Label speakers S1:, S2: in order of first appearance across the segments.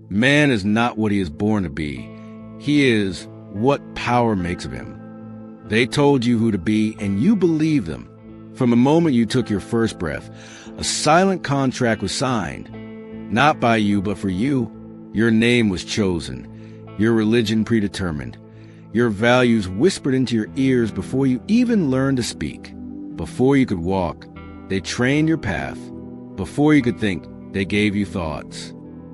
S1: Man is not what he is born to be. He is what power makes of him. They told you who to be, and you believed them. From the moment you took your first breath, a silent contract was signed. Not by you, but for you. Your name was chosen, your religion predetermined, your values whispered into your ears before you even learned to speak. Before you could walk, they trained your path. Before you could think, they gave you thoughts.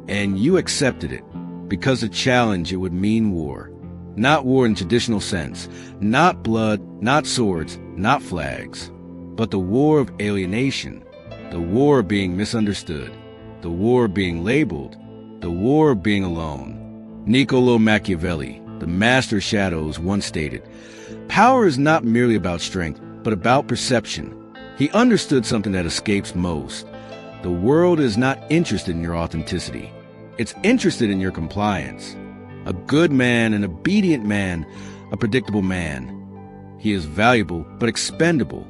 S1: And you accepted it, because to challenge it would mean war. Not war in traditional sense, not blood, not swords, not flags, but the war of alienation, the war of being misunderstood, the war of being labeled, the war of being alone. Niccolo Machiavelli, the master of shadows, once stated, "Power is not merely about strength, but about perception." He understood something that escapes most. The world is not interested in your authenticity. It's interested in your compliance. A good man, an obedient man, a predictable man. He is valuable but expendable.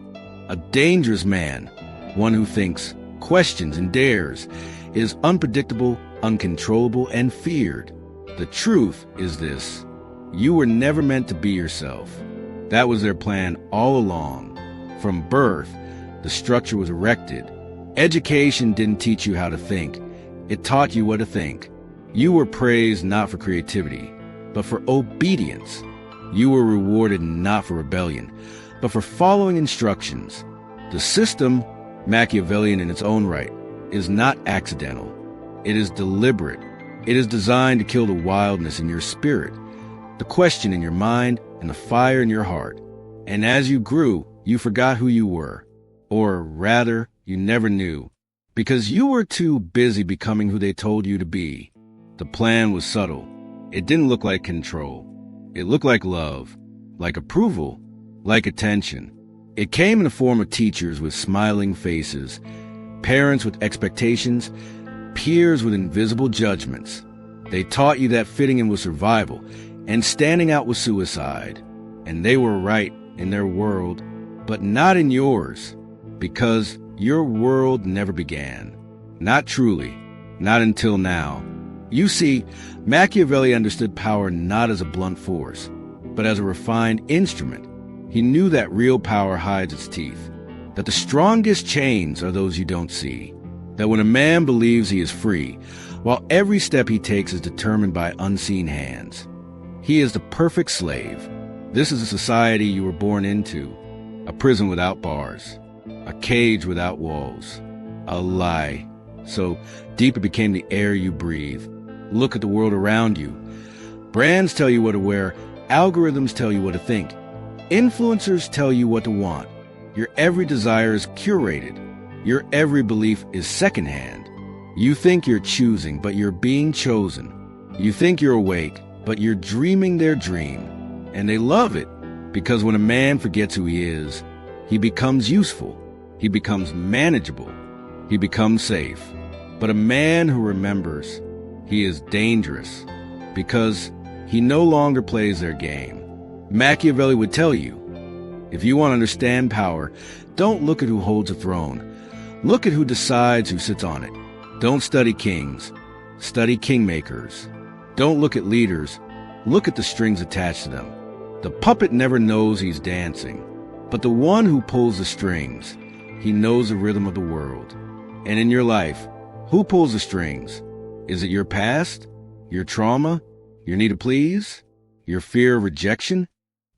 S1: A dangerous man, one who thinks, questions, and dares, is unpredictable, uncontrollable, and feared. The truth is this: you were never meant to be yourself. That was their plan all along. From birth, the structure was erected. Education didn't teach you how to think. It taught you what to think. You were praised not for creativity, but for obedience. You were rewarded not for rebellion, but for following instructions. The system, Machiavellian in its own right, is not accidental. It is deliberate. It is designed to kill the wildness in your spirit, the question in your mind, and the fire in your heart. And as you grew, you forgot who you were. Or rather, you never knew, because you were too busy becoming who they told you to be. The plan was subtle. It didn't look like control. It looked like love, like approval, like attention. It came in the form of teachers with smiling faces, parents with expectations, peers with invisible judgments. They taught you that fitting in was survival and standing out was suicide. And they were right in their world, but not in yours, because your world never began. Not truly, not until now. You see, Machiavelli understood power not as a blunt force, but as a refined instrument. He knew that real power hides its teeth, that the strongest chains are those you don't see, that when a man believes he is free, while every step he takes is determined by unseen hands, he is the perfect slave. This is a society you were born into, a prison without bars, a cage without walls, a lie. So deep it became the air you breathe. Look at the world around you. Brands tell you what to wear. Algorithms tell you what to think. Influencers tell you what to want. Your every desire is curated. Your every belief is secondhand. You think you're choosing, but you're being chosen. You think you're awake, but you're dreaming their dream. And they love it, because when a man forgets who he is, he becomes useful. He becomes manageable. He becomes safe. But a man who remembers, he is dangerous, because he no longer plays their game. Machiavelli would tell you, if you want to understand power, don't look at who holds a throne. Look at who decides who sits on it. Don't study kings. Study kingmakers. Don't look at leaders. Look at the strings attached to them. The puppet never knows he's dancing, but the one who pulls the strings, he knows the rhythm of the world. And in your life, who pulls the strings? Is it your past? Your trauma? Your need to please? Your fear of rejection?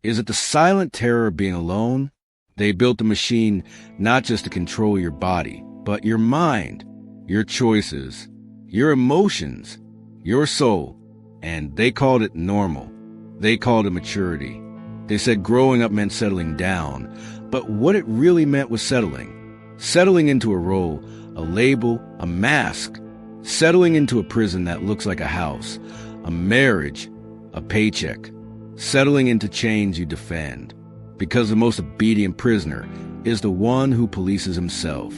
S1: Is it the silent terror of being alone? They built the machine not just to control your body, but your mind, your choices, your emotions, your soul. And they called it normal. They called it maturity. They said growing up meant settling down, but what it really meant was settling. Settling into a role, a label, a mask. Settling into a prison that looks like a house, a marriage, a paycheck. Settling into chains you defend, because the most obedient prisoner is the one who polices himself.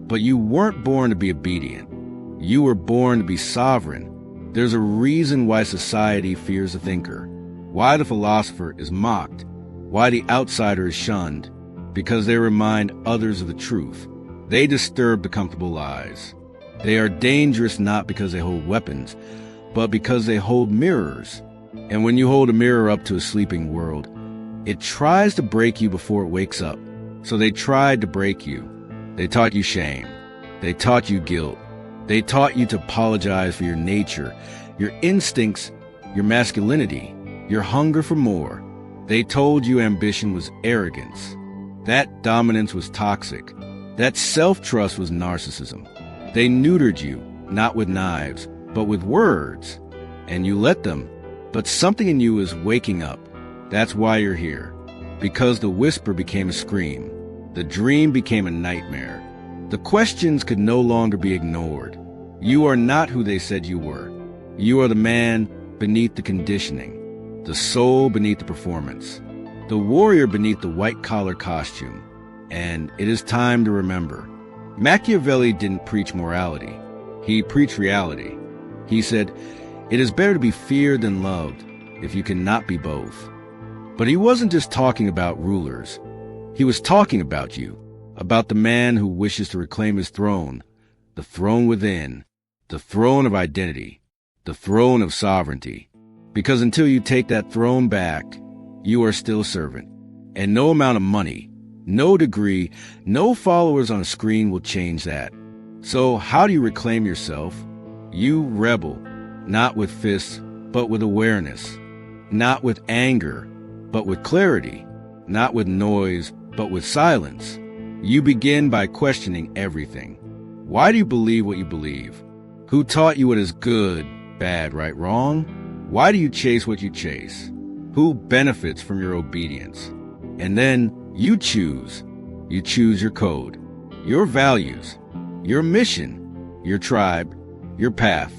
S1: But you weren't born to be obedient. You were born to be sovereign. There's a reason why society fears the thinker, why the philosopher is mocked, why the outsider is shunned, because they remind others of the truth. They disturb the comfortable lies. They are dangerous not because they hold weapons, but because they hold mirrors. And when you hold a mirror up to a sleeping world, it tries to break you before it wakes up. So they tried to break you. They taught you shame. They taught you guilt. They taught you to apologize for your nature, your instincts, your masculinity, your hunger for more. They told you ambition was arrogance. That dominance was toxic. That self-trust was narcissism. They neutered you, not with knives, but with words. And you let them. But something in you is waking up. That's why you're here. Because the whisper became a scream. The dream became a nightmare. The questions could no longer be ignored. You are not who they said you were. You are the man beneath the conditioning, the soul beneath the performance, the warrior beneath the white-collar costume. And it is time to remember. Machiavelli didn't preach morality. He preached reality. He said, "It is better to be feared than loved if you cannot be both." But he wasn't just talking about rulers. He was talking about you, about the man who wishes to reclaim his throne, the throne within, the throne of identity, the throne of sovereignty. Because until you take that throne back, you are still a servant. And no amount of money, no degree, no followers on a screen will change that. So how do you reclaim yourself? You rebel, not with fists, but with awareness. Not with anger, but with clarity. Not with noise, but with silence. You begin by questioning everything. Why do you believe what you believe? Who taught you what is good, bad, right, wrong? Why do you chase what you chase? Who benefits from your obedience? And then you choose. You choose your code, your values, your mission, your tribe, your path.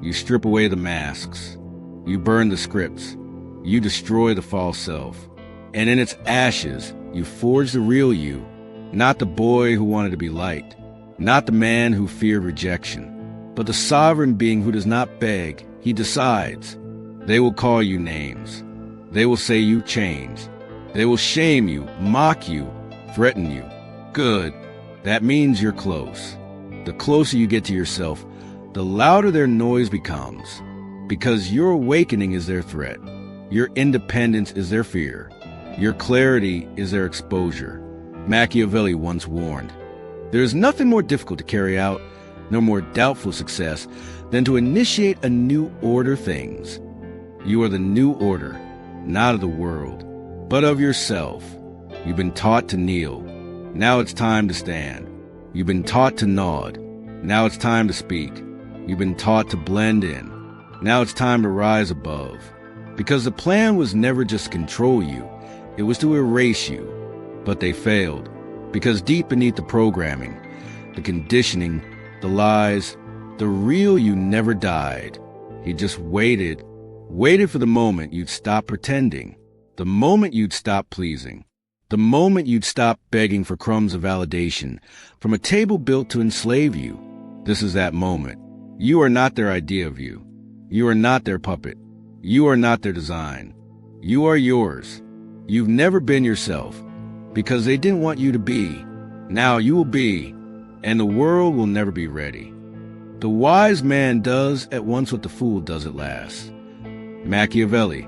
S1: You strip away the masks. You burn the scripts. You destroy the false self. And in its ashes, you forge the real you, not the boy who wanted to be liked, not the man who feared rejection, but the sovereign being who does not beg, he decides. They will call you names. They will say you changed. They will shame you, mock you, threaten you. Good. That means you're close. The closer you get to yourself, the louder their noise becomes, because your awakening is their threat. Your independence is their fear. Your clarity is their exposure. Machiavelli once warned, "There is nothing more difficult to carry out, no more doubtful success, than to initiate a new order things." You are the new order, not of the world, but of yourself. You've been taught to kneel. Now it's time to stand. You've been taught to nod. Now it's time to speak. You've been taught to blend in. Now it's time to rise above. Because the plan was never just to control you. It was to erase you. But they failed. Because deep beneath the programming, the conditioning, the lies, the real you never died. He just waited for the moment you'd stop pretending, the moment you'd stop pleasing, the moment you'd stop begging for crumbs of validation from a table built to enslave you. This is that moment. You are not their idea of you. You are not their puppet. You are not their design. You are yours. You've never been yourself because they didn't want you to be. Now you will be, and the world will never be ready. The wise man does at once what the fool does at last. Machiavelli,